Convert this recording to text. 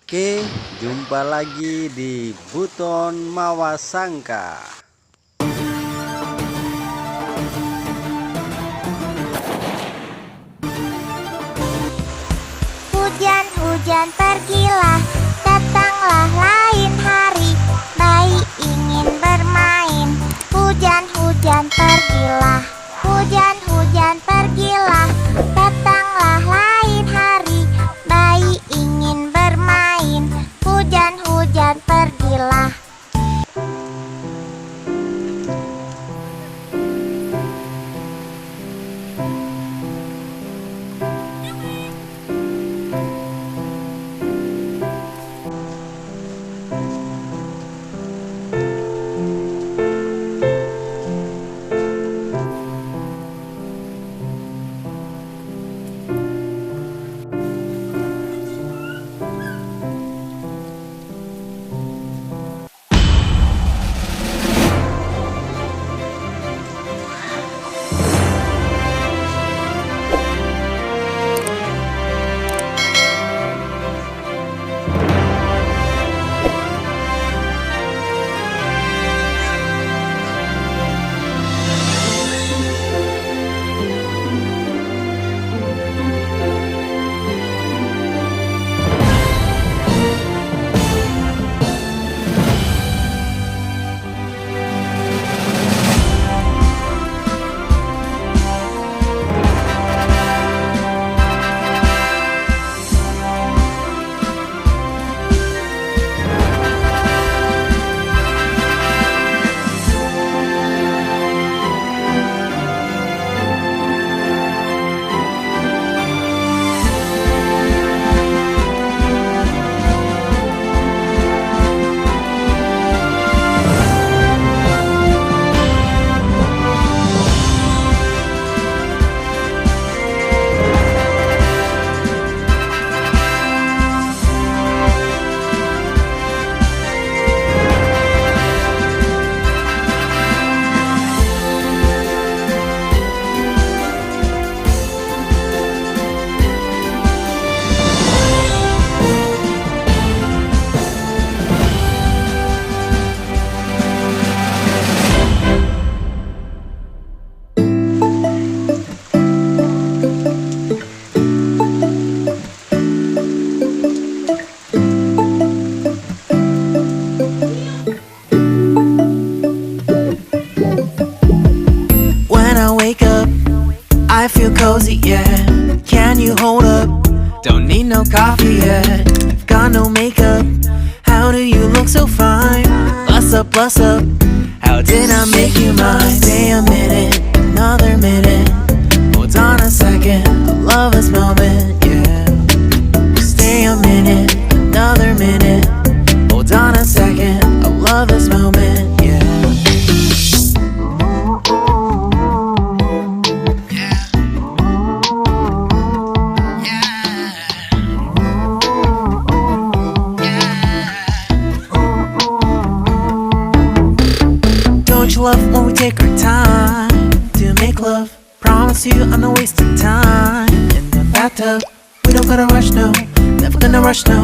Oke, jumpa lagi di Buton Mawasangka. Hujan-hujan pergilah, datanglah lain hari. Bayi ingin bermain. Hujan-hujan pergilah, hujan-hujan pergilah, datanglah lain hari. Bayi ingin bermain. Hujan-hujan pergilah. I feel cozy, yeah. Can you hold up? Don't need no coffee yet. I've got no makeup. How do you look so fine? Bust up, bust up. How did I make you mine? Stay a minute, another minute. Hold on a second, I love this moment, yeah. Stay a minute, another minute. Hold on a second, I love this moment, yeah. Don't you love when we take our time to make love? Promise you I'm not wasting time in the bathtub. We don't gotta rush, no, never gonna rush, no.